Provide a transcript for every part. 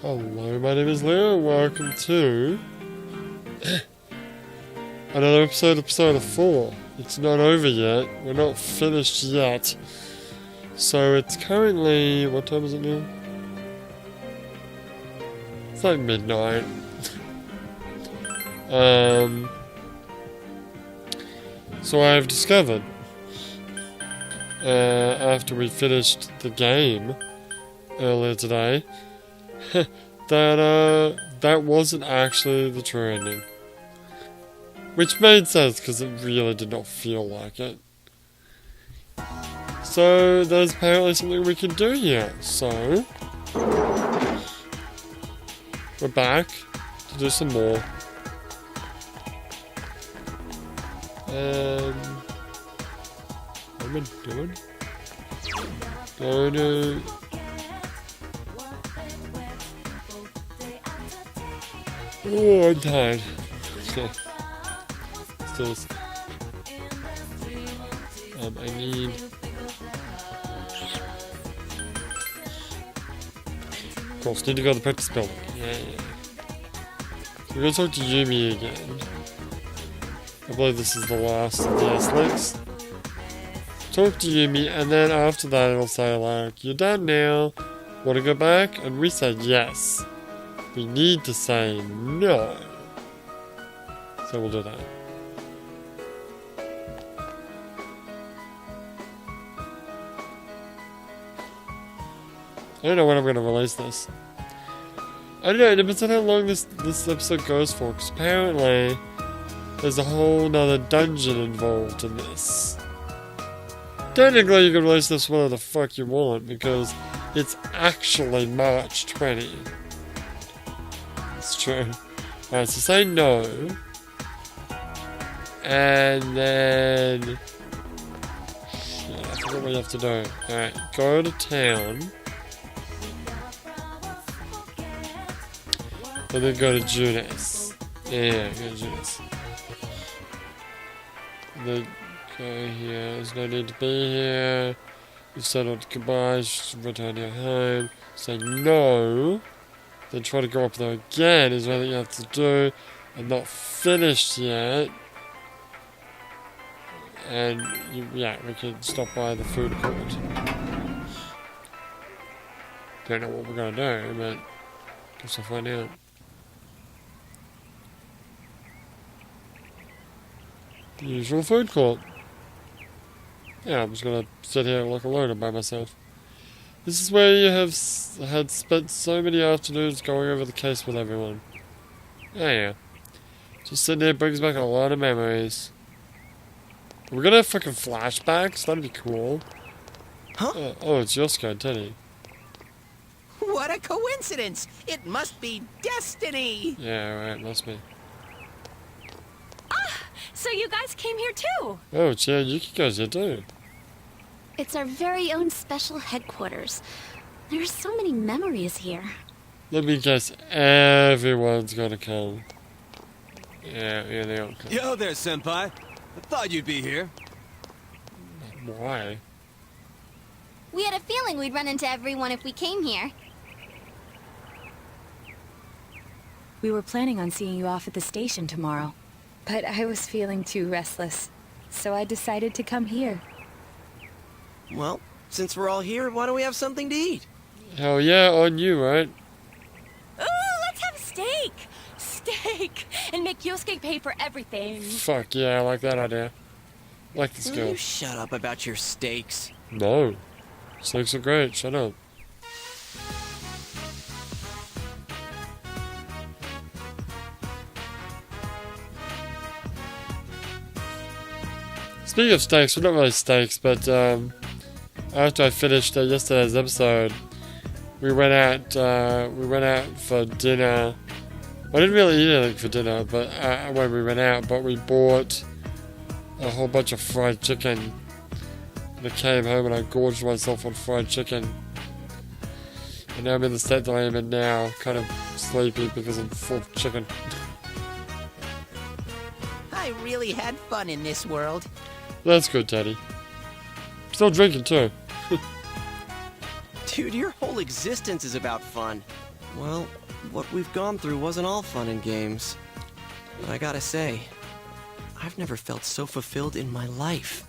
Hello, my name is Leo, and welcome to another episode of Persona 4. It's not over yet, we're not finished yet. So it's currently, what time is it now? It's like midnight. So I've discovered, after we finished the game earlier today, that wasn't actually the true ending. Which made sense, because it really did not feel like it. So, there's apparently something we can do here. So, we're back to do some more. What am I doing? Go to... Oh, I'm tired. Okay. Let's do this. I need... Of course, need to go to the practice building. Yeah. We're gonna talk to Yumi again. I believe this is the last of the S-Links. Talk to Yumi, and then after that it'll say like, you're done now, wanna go back? And we say yes. We need to say no. So we'll do that. I don't know when I'm going to release this. I don't know, it depends on how long this episode goes for, because apparently there's a whole nother dungeon involved in this. Technically you can release this whenever the fuck you want, because it's actually March 20. It's true. Alright, so say no. And then... Shit, I forgot what you have to do. Alright, go to town. And then go to Junis. Yeah, go to Junis. And then go here. There's no need to be here. You've said all the goodbyes, just return your home. Say no. Then try to go up there again is what you have to do. I'm not finished yet. And, yeah, we can stop by the food court. Don't know what we're going to do, but guess I'll find out. The usual food court. Yeah, I'm just going to sit here like a loner by myself. This is where you have had spent so many afternoons going over the case with everyone. Oh yeah. Just sitting there brings back a lot of memories. We're gonna have fucking flashbacks? That'd be cool. Huh? Oh, it's Yosuke and Teddy. What a coincidence! It must be destiny! Yeah, right, must be. Ah! So you guys came here too? Oh, yeah, Yukiko's here too. It's our very own special headquarters. There's so many memories here. Let me guess, everyone's gonna come. Yeah, they all come. Yo there, senpai. I thought you'd be here. Why? We had a feeling we'd run into everyone if we came here. We were planning on seeing you off at the station tomorrow, but I was feeling too restless, so I decided to come here. Well, since we're all here, why don't we have something to eat? Hell yeah, on you, right? Ooh, let's have steak! Steak! And make Yosuke pay for everything. Fuck yeah, I like that idea. Like this Will girl. you shut up about your steaks? No. Steaks are great, shut up. Speaking of steaks, well, not really steaks, but after I finished yesterday's episode, we went out for dinner. I didn't really eat anything for dinner, but when we went out, but we bought a whole bunch of fried chicken. And I came home and I gorged myself on fried chicken. And now I'm in the state that I am in now, kind of sleepy because I'm full of chicken. I really had fun in this world. That's good, Teddy. Still drinking too. Dude, your whole existence is about fun. Well, what we've gone through wasn't all fun and games. But I gotta say, I've never felt so fulfilled in my life.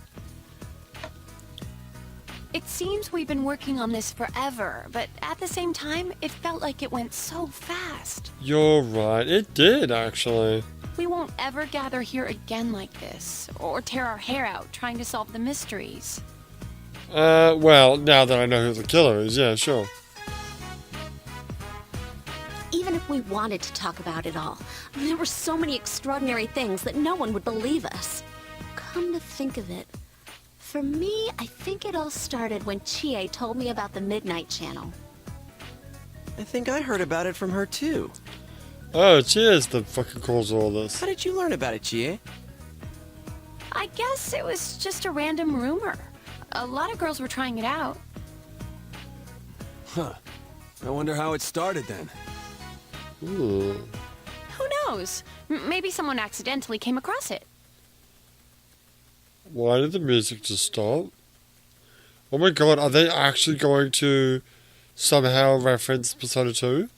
It seems we've been working on this forever, but at the same time, it felt like it went so fast. You're right, it did actually. We won't ever gather here again like this, or tear our hair out trying to solve the mysteries. Well, now that I know who the killer is, yeah, sure. Even if we wanted to talk about it all, there were so many extraordinary things that no one would believe us. Come to think of it, for me, I think it all started when Chie told me about the Midnight Channel. I think I heard about it from her too. Oh, cheers, the fucking cause of all this. How did you learn about it, Chie? I guess it was just a random rumor. A lot of girls were trying it out. Huh. I wonder how it started then. Ooh. Who knows? Maybe someone accidentally came across it. Why did the music just stop? Oh my god, are they actually going to somehow reference Persona 2?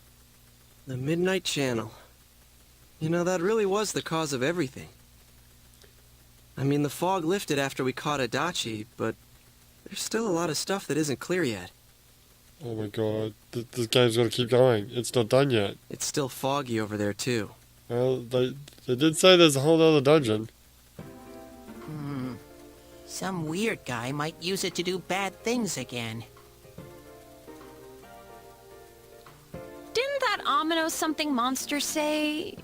The Midnight Channel. You know, that really was the cause of everything. I mean, the fog lifted after we caught Adachi, but there's still a lot of stuff that isn't clear yet. Oh my god, this game's gotta keep going. It's not done yet. It's still foggy over there, too. Well, they did say there's a whole other dungeon. Some weird guy might use it to do bad things again. Didn't that ominous something monster say?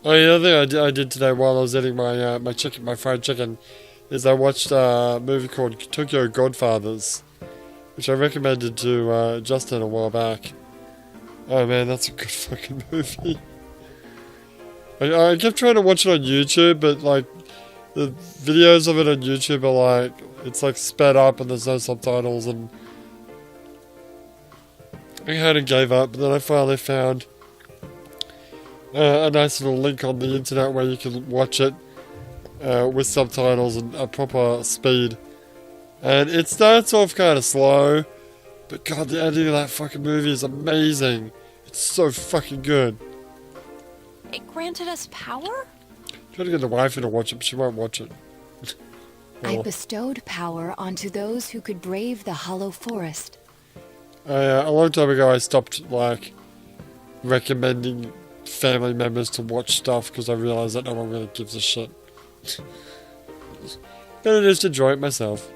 Oh yeah, the thing I did today while I was eating my fried chicken, is I watched a movie called Tokyo Godfathers, which I recommended to Justin a while back. Oh man, that's a good fucking movie. I kept trying to watch it on YouTube, but like the videos of it on YouTube are like, it's like sped up and there's no subtitles, and I kind of gave up. But then I finally found a nice little link on the internet where you can watch it with subtitles and a proper speed. And it starts off kind of slow, but god, the ending of that fucking movie is amazing. It's so fucking good. It granted us power? Trying to get the wife to watch it, but she won't watch it. I bestowed power onto those who could brave the hollow forest. A long time ago, I stopped like recommending family members to watch stuff because I realized that no one really gives a shit. Better just enjoy it myself.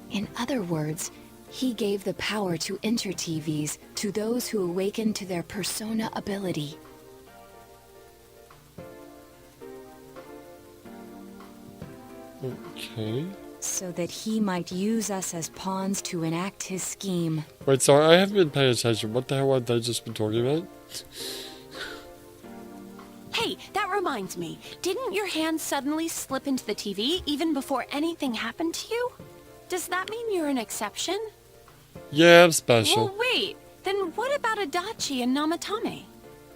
In other words, he gave the power to enter TVs to those who awakened to their persona ability. Okay. So that he might use us as pawns to enact his scheme. Wait, sorry, I haven't been paying attention. What the hell have they just been talking about? Hey, that reminds me. Didn't your hand suddenly slip into the TV even before anything happened to you? Does that mean you're an exception? Yeah, I'm special. Well, wait. Then what about Adachi and Namatame?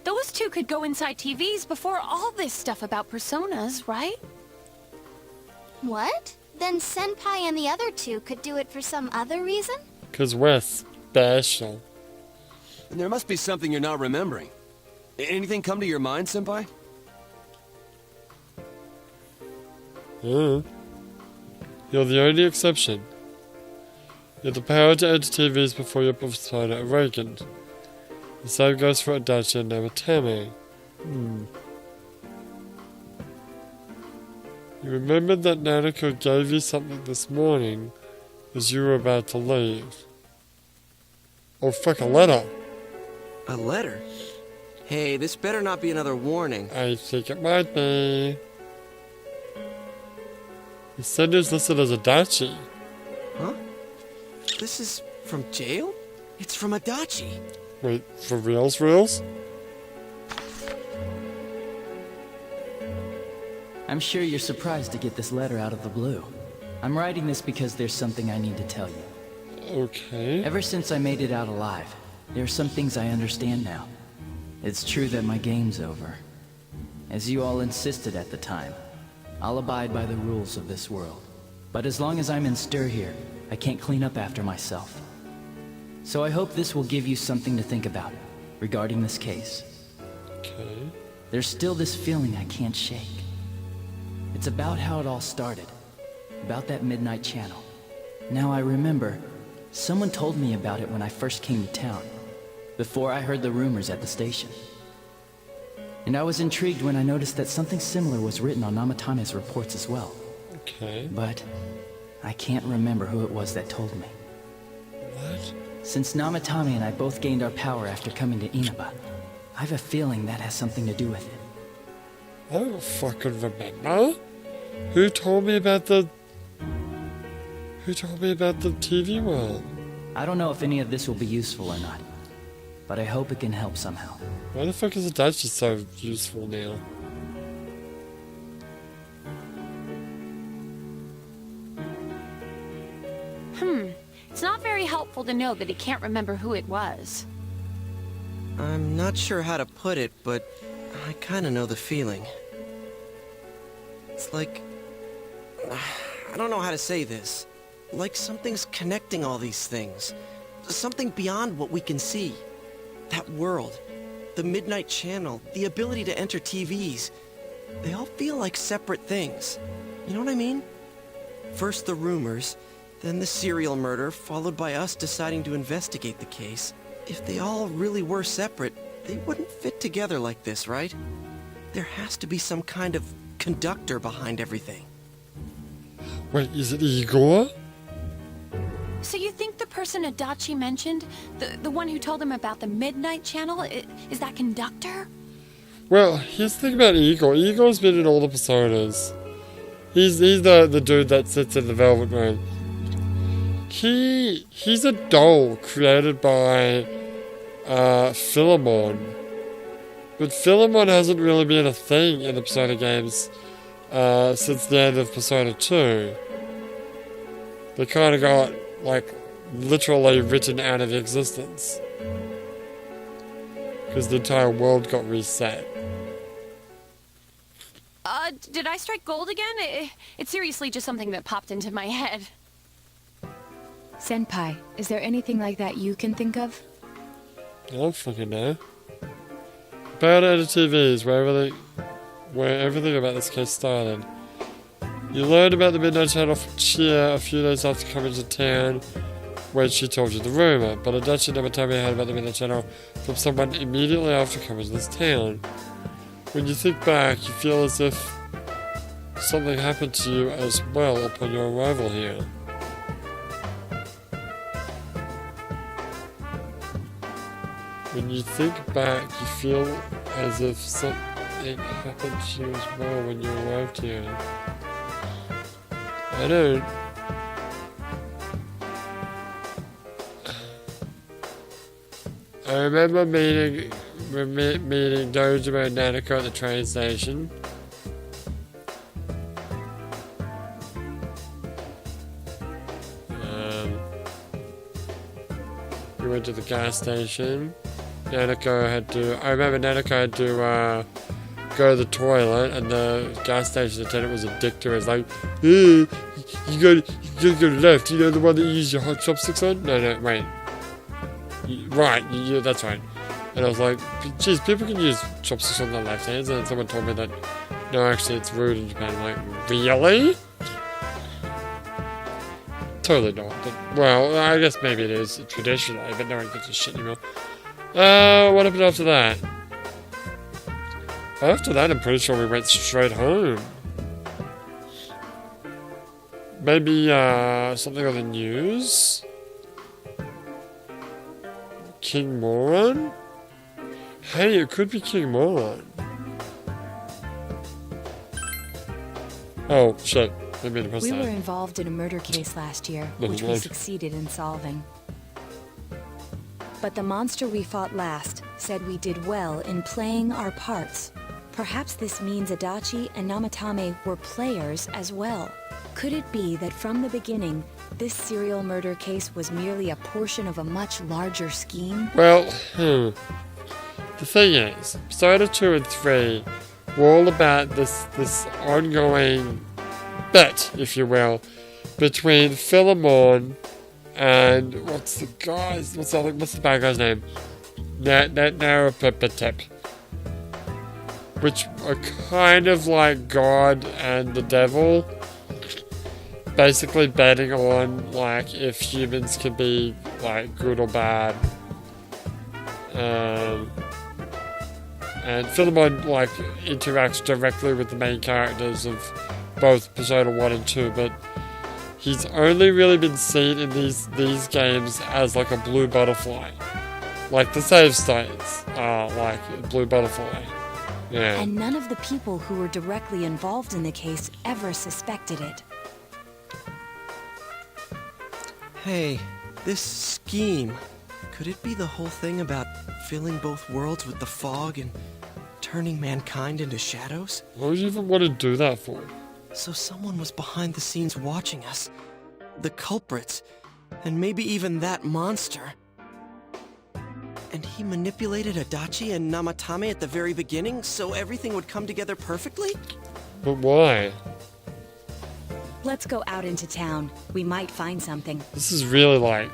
Those two could go inside TVs before all this stuff about personas, right? What? Then Senpai and the other two could do it for some other reason? Because we're special. And there must be something you're not remembering. Anything come to your mind, Senpai? You're the only exception. You have the power to enter TVs before your persona awakened. The same goes for Adachi and Namatame. You remembered that Nanako gave you something this morning as you were about to leave. Oh fuck, a letter! A letter? Hey, this better not be another warning. I think it might be. The sender's listed as Adachi. Huh? This is from jail? It's from Adachi. Wait, for reals? I'm sure you're surprised to get this letter out of the blue. I'm writing this because there's something I need to tell you. Okay. Ever since I made it out alive, there are some things I understand now. It's true that my game's over. As you all insisted at the time, I'll abide by the rules of this world. But as long as I'm in stir here, I can't clean up after myself. So I hope this will give you something to think about regarding this case. Okay. There's still this feeling I can't shake. It's about how it all started. About that midnight channel. Now I remember, someone told me about it when I first came to town, before I heard the rumors at the station. And I was intrigued when I noticed that something similar was written on Namatame's reports as well. Okay. But I can't remember who it was that told me. What? Since Namatame and I both gained our power after coming to Inaba, I have a feeling that has something to do with it. I don't fucking remember. Who told me about the TV world? I don't know if any of this will be useful or not, but I hope it can help somehow. Why the fuck is the Dutch so useful now? It's not very helpful to know that he can't remember who it was. I'm not sure how to put it, but I kind of know the feeling. It's like... I don't know how to say this. Like something's connecting all these things. Something beyond what we can see. That world, the Midnight Channel, the ability to enter TVs. They all feel like separate things. You know what I mean? First the rumors, then the serial murder, followed by us deciding to investigate the case. If they all really were separate, they wouldn't fit together like this, right? There has to be some kind of conductor behind everything. Wait, is it Igor? So you think the person Adachi mentioned, the one who told him about the Midnight Channel, is that conductor? Well, here's the thing about Igor. Igor's been in all the personas. He's the dude that sits in the Velvet Room. He's a doll created by Philemon. But Philemon hasn't really been a thing in the Persona games since the end of Persona 2. They kind of got, like, literally written out of existence. Because the entire world got reset. Did I strike gold again? It's seriously just something that popped into my head. Senpai, is there anything like that you can think of? I don't fucking know. About out of TVs, where everything about this case started. You learned about the Midnight Channel from Chia a few days after coming to town, when she told you the rumor, but Adachi never told me heard about the Midnight Channel from someone immediately after coming to this town. When you think back, you feel as if something happened to you as well upon your arrival here. When you think back, you feel as if something happened to you as well when you arrived here. I don't. I remember meeting Dojima and Nanako at the train station. We went to the gas station. I remember Nanako had to go to the toilet, and the gas station attendant was a dick to her. It's like, hey, you gotta go left. You know the one that you use your hot chopsticks on? No, wait. Right, that's right. And I was like, geez, people can use chopsticks on their left hands. And then someone told me that, no, actually, it's rude in Japan. I'm like, really? Totally not. But, well, I guess maybe it is traditionally, but no one gives a shit anymore. What happened after that? After that, I'm pretty sure we went straight home. Maybe, something on the news? King Moron? Hey, it could be King Moron. Oh, shit. I didn't mean to press that. We were involved in a murder case last year, which we succeeded in solving. But the monster we fought last said we did well in playing our parts. Perhaps this means Adachi and Namatame were players as well. Could it be that from the beginning, this serial murder case was merely a portion of a much larger scheme? Well, the thing is, Persona 2 and 3 were all about this ongoing bet, if you will, between Philemon and what's the bad guy's name? Narapepetep. Which are kind of like God and the devil. Basically betting on, like, if humans can be, like, good or bad. And Philemon, like, interacts directly with the main characters of both Persona 1 and 2, but he's only really been seen in these games as, like, a blue butterfly. Like, the save states are, like, a blue butterfly. Yeah. And none of the people who were directly involved in the case ever suspected it. Hey, this scheme, could it be the whole thing about filling both worlds with the fog and turning mankind into shadows? Why would you even want to do that for? So someone was behind the scenes watching us. The culprits, and maybe even that monster. And he manipulated Adachi and Namatame at the very beginning so everything would come together perfectly? But why? Let's go out into town. We might find something. This is really like...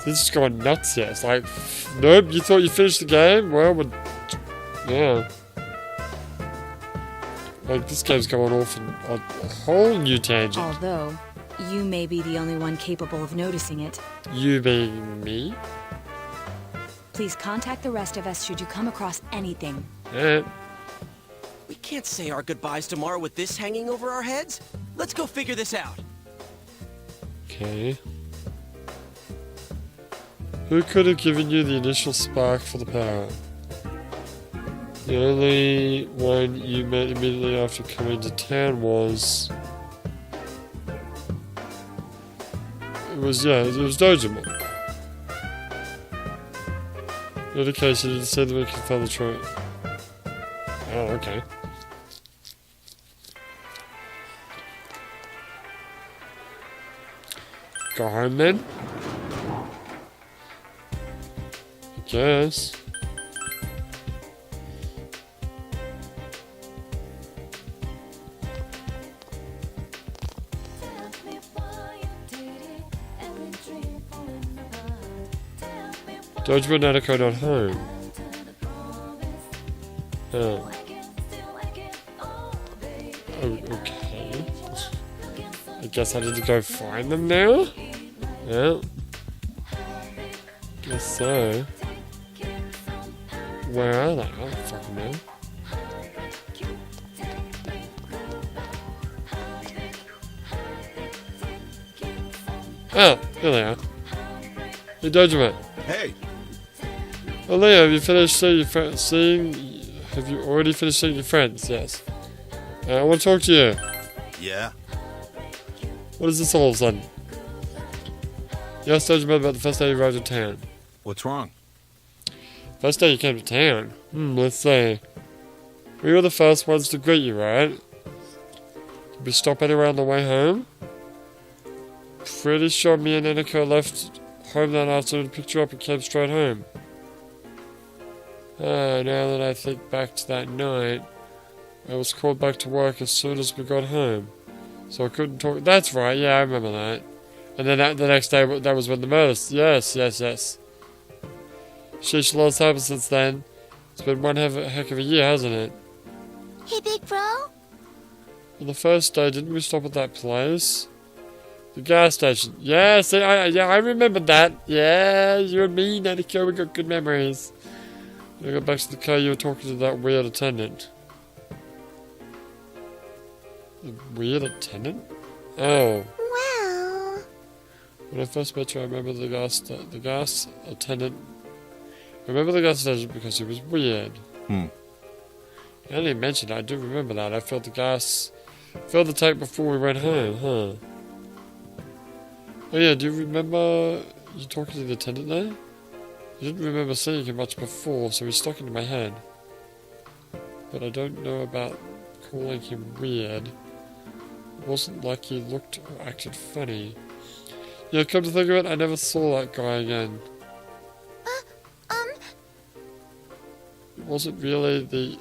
This is going nuts here. It's like, nope, you thought you finished the game? Well, yeah. Like, this game's going off on a whole new tangent. Although, you may be the only one capable of noticing it. You being me? Please contact the rest of us should you come across anything. Yeah. We can't say our goodbyes tomorrow with this hanging over our heads. Let's go figure this out. Okay. Who could have given you the initial spark for the power? The only one you met immediately after coming to town was... It was Dojima. In any case, you said that we can find the truth. Oh, okay. Go home then? I guess. Dojima Nanako not home. Oh. Okay. I guess I need to go find them now? Yeah. Guess so. Where are they? I don't fucking know. Oh, here they are. Hey, Dojima. Hey! Oh, Leo, have you finished seeing your friends? Have you already finished seeing your friends? Yes. I want to talk to you. Yeah? What is this all of a sudden? You asked Dojima about the first day you arrived in town. What's wrong? First day you came to town? Let's see. We were the first ones to greet you, right? Did we stop anywhere on the way home? Pretty sure me and Nanako left home that afternoon, picked you up and came straight home. Now that I think back to that night, I was called back to work as soon as we got home. So I couldn't talk. That's right, yeah, I remember that. And then the next day, that was when the murder. Yes. Sheesh, a lot's happened since then. It's been one heck of a year, hasn't it? Hey, big bro? On the first day, didn't we stop at that place? The gas station. Yeah, see, I remember that. Yeah, you and me, Nanako, we got good memories. When I got back to the car, you were talking to that weird attendant. The weird attendant? Oh. Well... When I first met you, I remember the gas attendant. I remember the gas attendant because he was weird. I didn't mention it, I do remember that. I filled the tank before we went home, huh? Oh yeah, do you remember you talking to the attendant there? I didn't remember seeing him much before, so he's stuck into my head. But I don't know about calling him weird. It wasn't like he looked or acted funny. Yeah, come to think of it, I never saw that guy again. It wasn't really the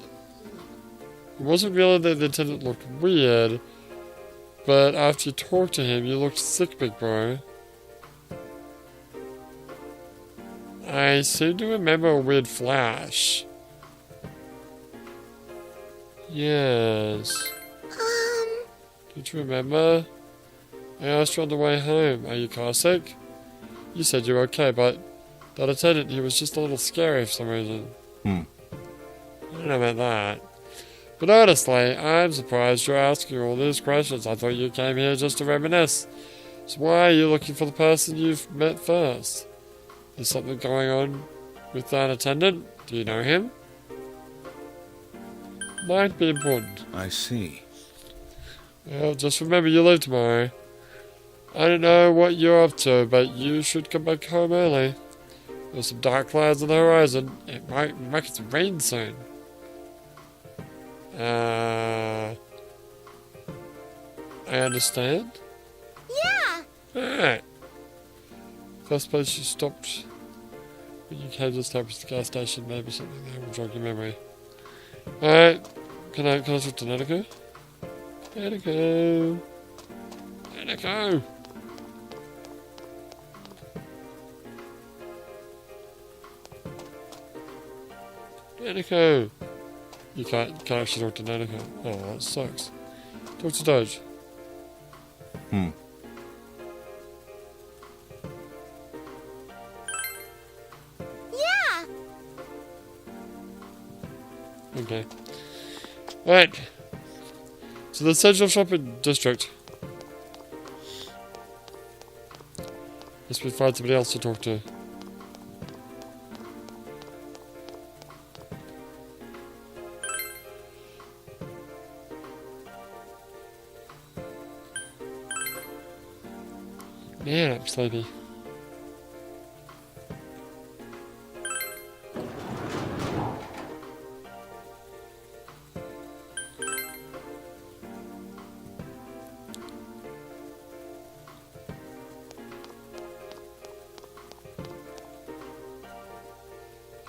attendant looked weird, but after you talked to him, you looked sick, big bro. I seem to remember a weird flash. Yes. Don't you remember? I asked you on the way home, are you car sick? You said you were okay, but that attendant, he was just a little scary for some reason. I don't know about that. But honestly, I'm surprised you're asking all these questions. I thought you came here just to reminisce. So why are you looking for the person you've met first? Is something going on with that attendant? Do you know him? Might be important. I see. Well, just remember you leave tomorrow. I don't know what you're up to, but you should come back home early. There's some dark clouds on the horizon. It might get some rain soon. I understand. Yeah. Alright. First place you stopped when you came to stop was the gas station, maybe something there will jog your memory. Alright. Can I talk to Nanako? Nanako. Nanako. Nanako. You can't actually talk to Nanako. Oh, that sucks. Talk to Doge. Yeah. Okay. Alright. So the central shopping district. Guess we find somebody else to talk to. Man, I'm sleepy.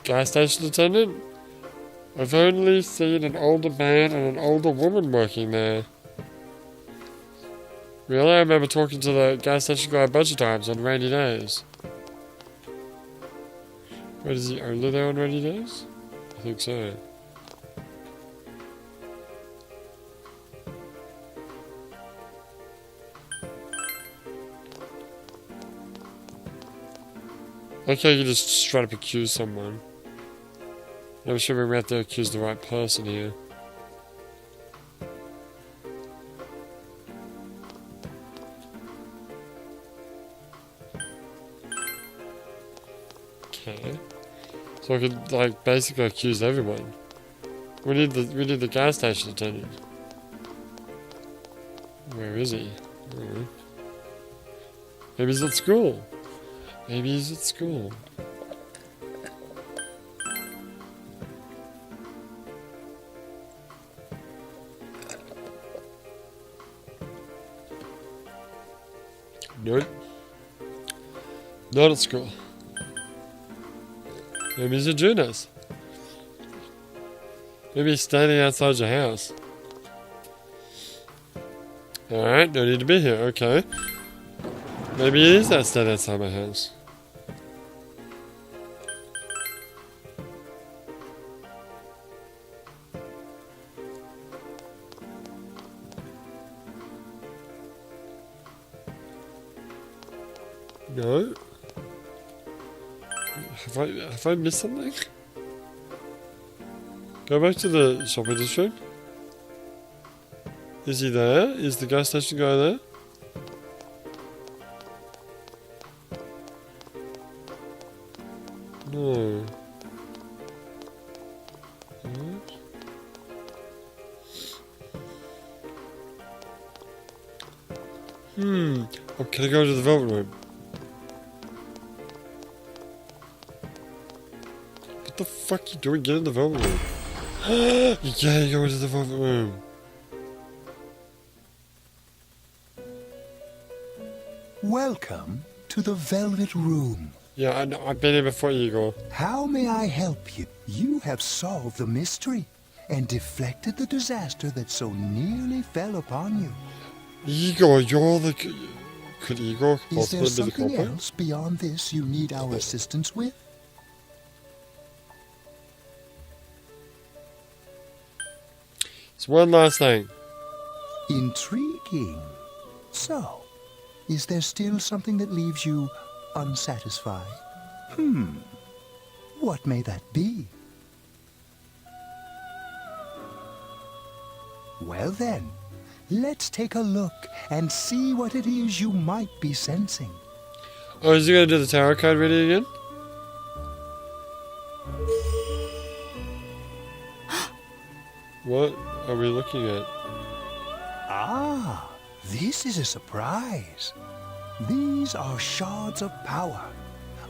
Gas station attendant? I've only seen an older man and an older woman working there. Really? I remember talking to the gas station guy a bunch of times on rainy days. Wait, is he only there on rainy days? I think so. Okay, you just straight up accuse someone. I'm sure we have to accuse the right person here. Okay. So I could like basically accuse everyone. We need the gas station attendant. Where is he? I don't know. Maybe he's at school. Maybe he's at school. Nope. Not at school. Maybe he's a Judas. Maybe he's standing outside your house. Alright, no need to be here, okay. Maybe it is that standing outside my house. No? Have I missed something? Go back to the shopping district. Is he there? Is the gas station guy there? No. What? Oh, can I go to the velvet room? What the fuck you doing? Get in the velvet room. You can't go into the velvet room. Welcome to the Velvet Room. Yeah, I know. I've been here before, Igor. How may I help you? You have solved the mystery and deflected the disaster that so nearly fell upon you. Igor, you're the... Could Igor Is there possibly be the something culprit? else beyond this you need our assistance with? It's one last thing. Intriguing. So, is there still something that leaves you unsatisfied? What may that be? Well then, let's take a look and see what it is you might be sensing. Oh, is he going to do the tarot card reading again? What are we looking at? Ah, this is a surprise. These are shards of power,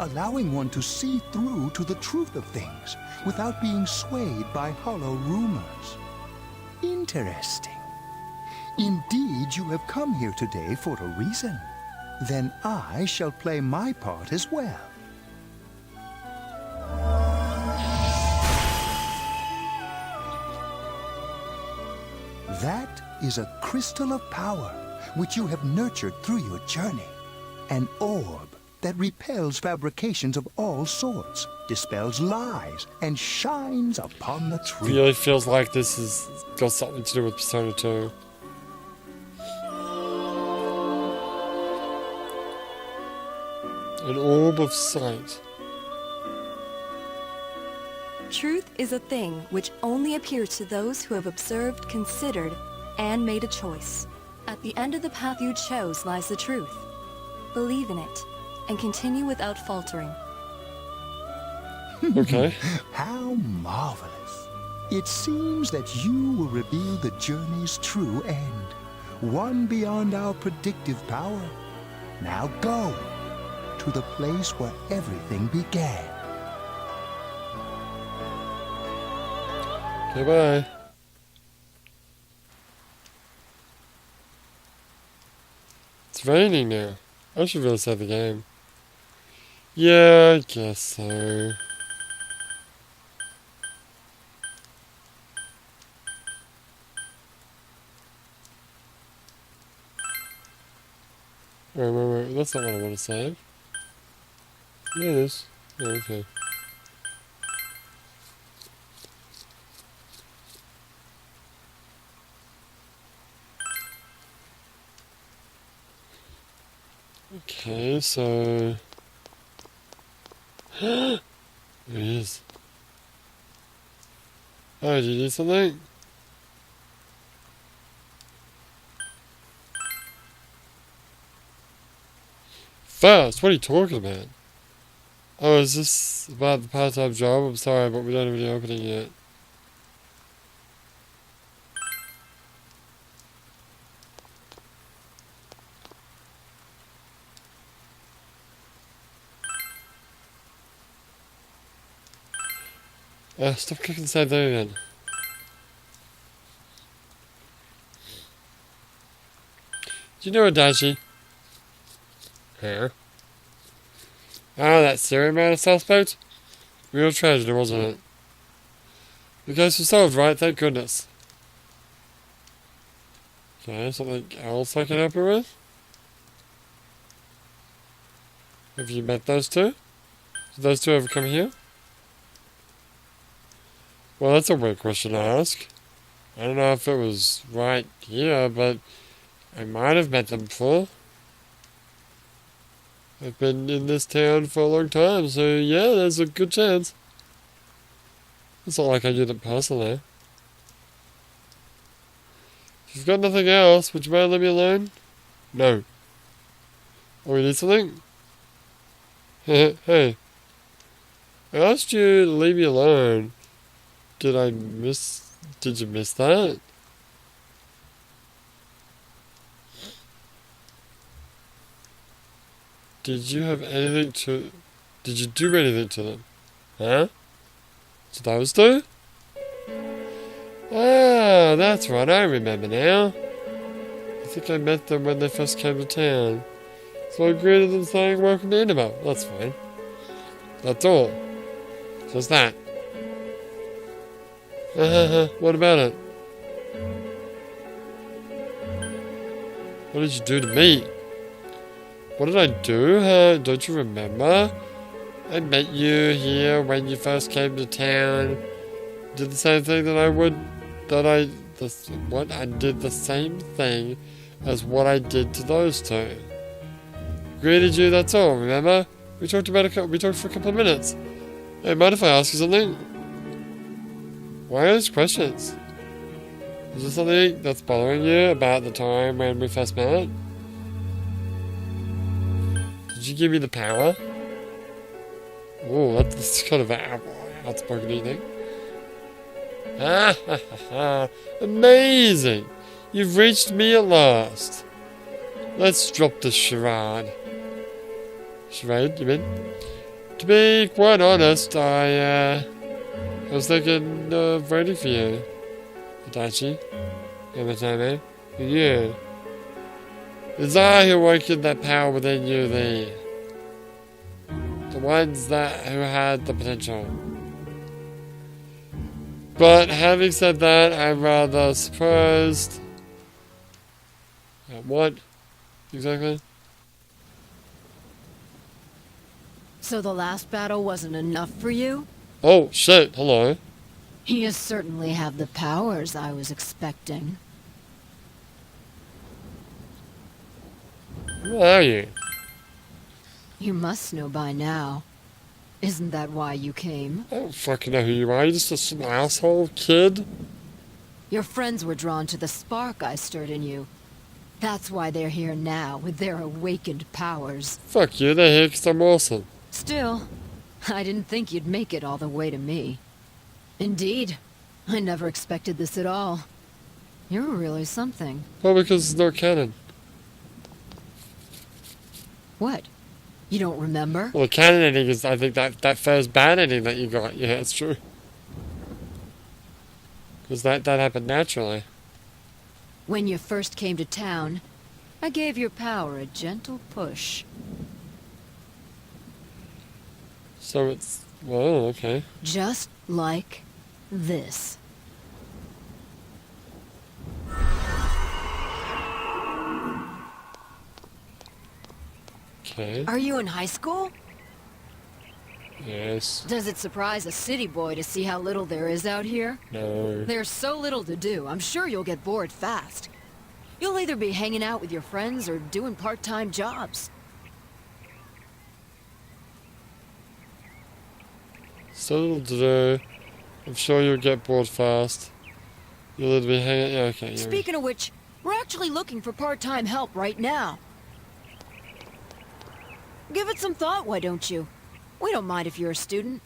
allowing one to see through to the truth of things without being swayed by hollow rumors. Interesting. Indeed, you have come here today for a reason. Then I shall play my part as well. That is a crystal of power which you have nurtured through your journey. An orb that repels fabrications of all sorts, dispels lies, and shines upon the truth. Really feels like this has got something to do with Persona 2. An orb of sight. Truth is a thing which only appears to those who have observed, considered, and made a choice. At the end of the path you chose lies the truth. Believe in it, and continue without faltering. Okay. How marvelous. It seems that you will reveal the journey's true end, one beyond our predictive power. Now go to the place where everything began. Okay, bye. It's raining now. I should really save the game. Yeah, I guess so. Wait, that's not what I want to save. Yeah, it is. Oh, okay. Okay, so... There he is. Oh, did you do something? First, what are you talking about? Oh, is this about the part-time job? I'm sorry, but we don't have any opening yet. Stop clicking the same thing again. Do you know Adachi? Here. Ah, that serial man suspect? Real tragedy, wasn't it? The case was solved, right? Thank goodness. Okay, something else I can help you with? Have you met those two? Did those two ever come here? Well, that's a weird question to ask. I don't know if it was right here, but I might have met them before. I've been in this town for a long time, so yeah, there's a good chance. It's not like I knew them personally. If you've got nothing else, would you mind leaving me alone? No. Oh, we need something? Hey. I asked you to leave me alone. Did you miss that? Did you do anything to them? Huh? To those two? Ah, that's right, I remember now. I think I met them when they first came to town. So I greeted them saying, welcome to Inaba. That's fine. That's all. Just that. What about it? What did you do to me? What did I do? Don't you remember? I met you here when you first came to town. Did the same thing that I the same thing as what I did to those two. Greeted you, that's all, remember? We talked for a couple of minutes. Hey, mind if I ask you something? Why are those questions? Is there something that's bothering you about the time when we first met? Did you give me the power? Oh, that's kind of outspoken, do you think? Ah, ha, ha, ha. Amazing! You've reached me at last. Let's drop the charade. Charade, you mean? To be quite honest, I was thinking of voting for you. Itachi. Yamatame. For you. It's I who awakened that power within you there. The ones who had the potential. But having said that, I'm rather surprised. What? Exactly? So the last battle wasn't enough for you? Oh, shit, hello. You certainly have the powers I was expecting. Who are you? You must know by now. Isn't that why you came? I don't fucking know who you are. You're just some asshole kid. Your friends were drawn to the spark I stirred in you. That's why they're here now, with their awakened powers. Fuck you, they're here 'cause I'm awesome. Still, I didn't think you'd make it all the way to me. Indeed, I never expected this at all. You're really something. Well, because it's not canon. What? You don't remember? Well, the canon ending is, I think, that first bad ending that you got. Yeah, it's true. Because that happened naturally. When you first came to town, I gave your power a gentle push. So it's... well, okay. Just like this. Okay. Are you in high school? Yes. Does it surprise a city boy to see how little there is out here? No. There's so little to do, I'm sure you'll get bored fast. You'll either be hanging out with your friends or doing part-time jobs. So little to do. I'm sure you'll get bored fast. You'll either be hanging... yeah, okay. Yeah. Speaking of which, we're actually looking for part-time help right now. Give it some thought, why don't you? We don't mind if you're a student.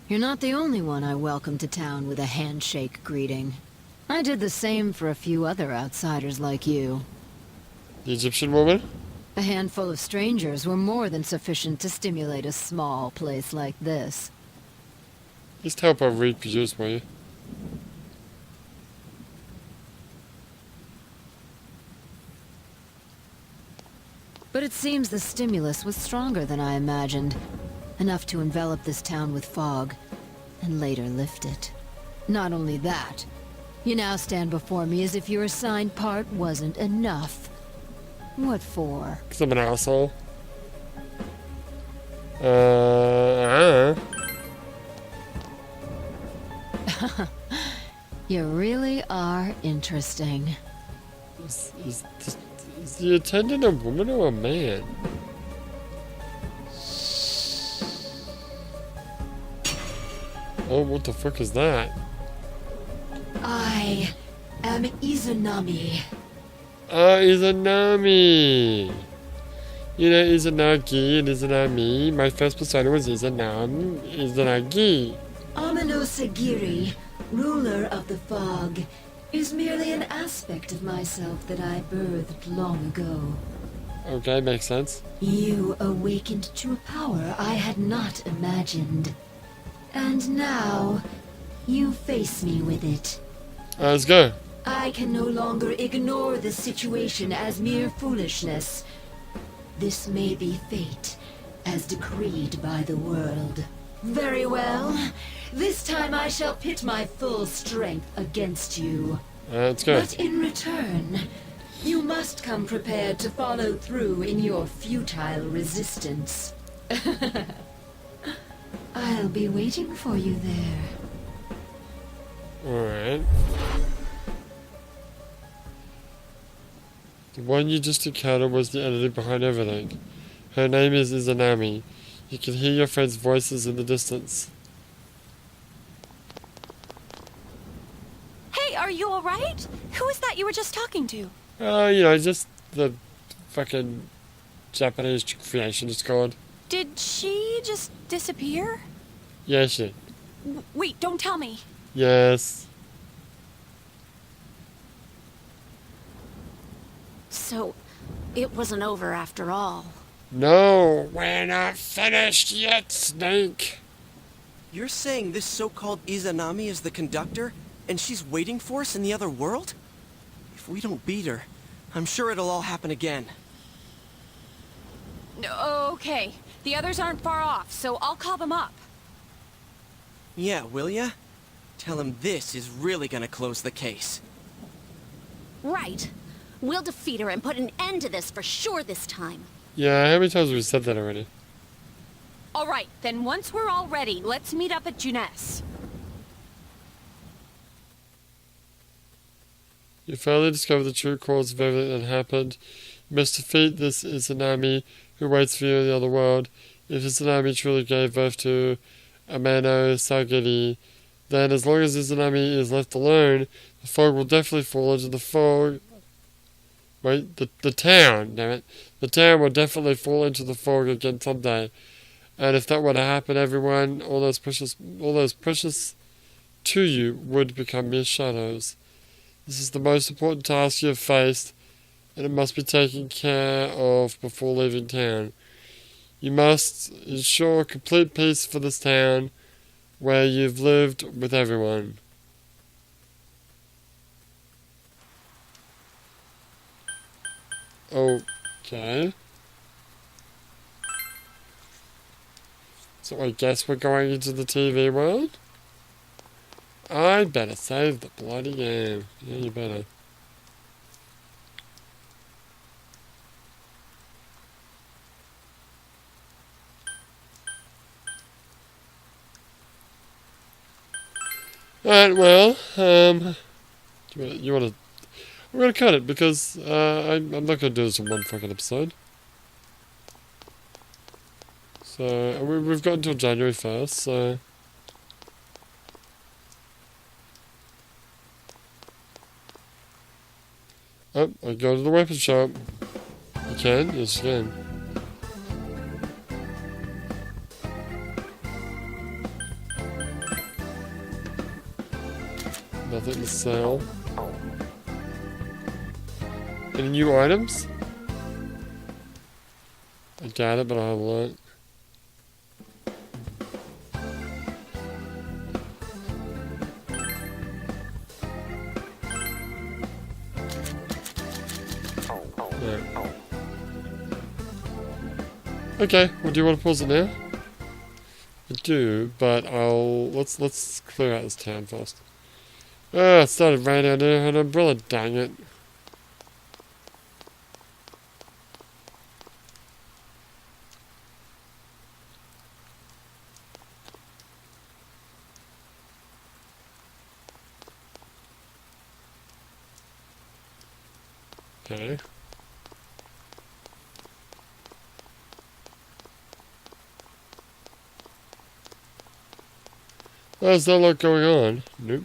You're not the only one I welcomed to town with a handshake greeting. I did the same for a few other outsiders like you. The Egyptian woman? A handful of strangers were more than sufficient to stimulate a small place like this. Just help her reproduce, will you? But it seems the stimulus was stronger than I imagined. Enough to envelop this town with fog, and later lift it. Not only that, you now stand before me as if your assigned part wasn't enough. What for? 'Cause I'm an asshole. I don't know. You really are interesting. Is the attendant a woman or a man? Oh, what the fuck is that? I am Izanami. Ah, Izanami! You know, Izanagi and Izanami. My first persona was Izanagi. Amino Sagiri, ruler of the fog, is merely an aspect of myself that I birthed long ago. Okay, makes sense. You awakened to a power I had not imagined. And now, you face me with it. Let's go. I can no longer ignore the situation as mere foolishness. This may be fate, as decreed by the world. Very well. This time I shall pit my full strength against you. Let's go. But in return, You must come prepared to follow through in your futile resistance. I'll be waiting for you there. Alright. The one you just encountered was the entity behind everything. Her name is Izanami. You can hear your friends' voices in the distance. Hey, are you alright? Who is that you were just talking to? You know, just the fucking Japanese creation it's called. Did she just disappear? Yeah, shit. Wait, don't tell me. Yes. So, it wasn't over after all. No, we're not finished yet, Snake. You're saying this so-called Izanami is the conductor, and she's waiting for us in the other world? If we don't beat her, I'm sure it'll all happen again. Okay, the others aren't far off, so I'll call them up. Yeah, will ya? Tell him this is really gonna close the case. Right. We'll defeat her and put an end to this for sure this time. Yeah, how many times have we said that already? Alright, then once we're all ready, let's meet up at Junes. You finally discover the true cause of everything that happened. You must defeat this Izanami who waits for you in the other world. If Izanami truly gave birth to Amano Sagiri, then as long as Izanami is left alone, the fog will definitely fall into the fog. Wait, the town, damn it. The town will definitely fall into the fog again someday. And if that were to happen, everyone, all those precious to you would become mere shadows. This is the most important task you have faced, and it must be taken care of before leaving town. You must ensure complete peace for this town, where you've lived with everyone. Okay. So I guess we're going into the TV world? I better save the bloody game. Yeah, you better. Alright, well, you wanna I'm gonna cut it because I'm not gonna do this in one fucking episode. So we've got until January 1st, so oh, I go to the weapon shop. You can? Yes, you can. Nothing to sell. Any new items? I got it, but I have a lot. Okay, well, do you want to pause it now? I do, but let's clear out this town first. Ah, it started raining. I didn't have an umbrella, dang it. Okay. Well, there's not a lot going on. Nope.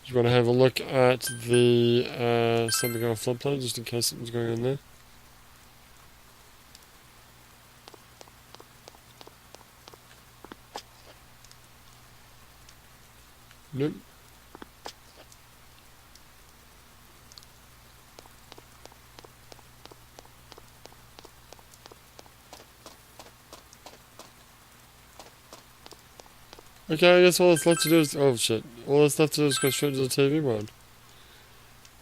You want to have a look at the something on floodplain, just in case something's going on there. Nope. Okay, I guess all that's left to do is... oh shit. All that's left to do is go straight to the TV one.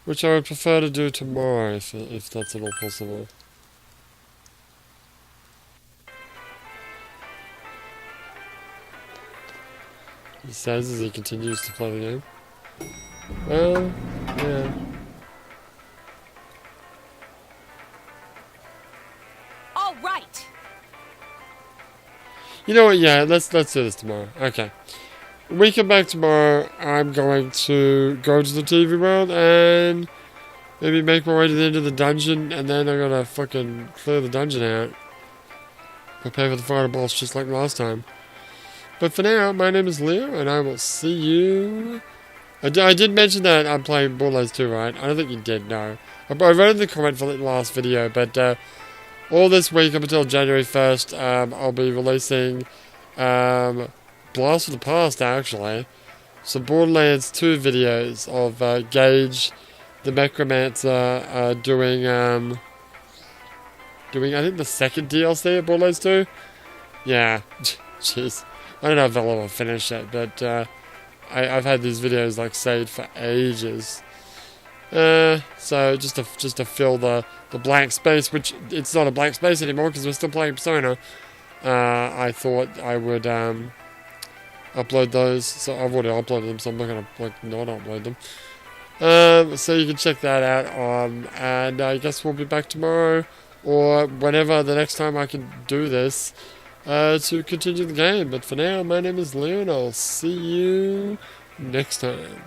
Which I would prefer to do tomorrow, if that's at all possible. He says as he continues to play the game. Well, yeah. All right. You know what? Yeah, let's do this tomorrow. Okay. When we come back tomorrow, I'm going to go to the TV world and maybe make my way to the end of the dungeon, and then I'm gonna fucking clear the dungeon out. Prepare for the final boss just like last time. But for now, my name is Leo, and I will see you. I did mention that I'm playing Borderlands 2, right? I don't think you did, no. I wrote in the comment for the last video, but all this week up until January 1st, I'll be releasing Blast from the Past, actually. Some Borderlands 2 videos of Gage, the Necromancer, doing, I think, the second DLC of Borderlands 2. Yeah, jeez. I don't know if I'll ever finish it, but I've had these videos like saved for ages. So just to fill the blank space, which it's not a blank space anymore because we're still playing Persona. I thought I would upload those. So I've already uploaded them, so I'm not gonna not upload them. So you can check that out. And I guess we'll be back tomorrow or whenever the next time I can do this. To continue the game. But for now, my name is Leon. I'll see you next time.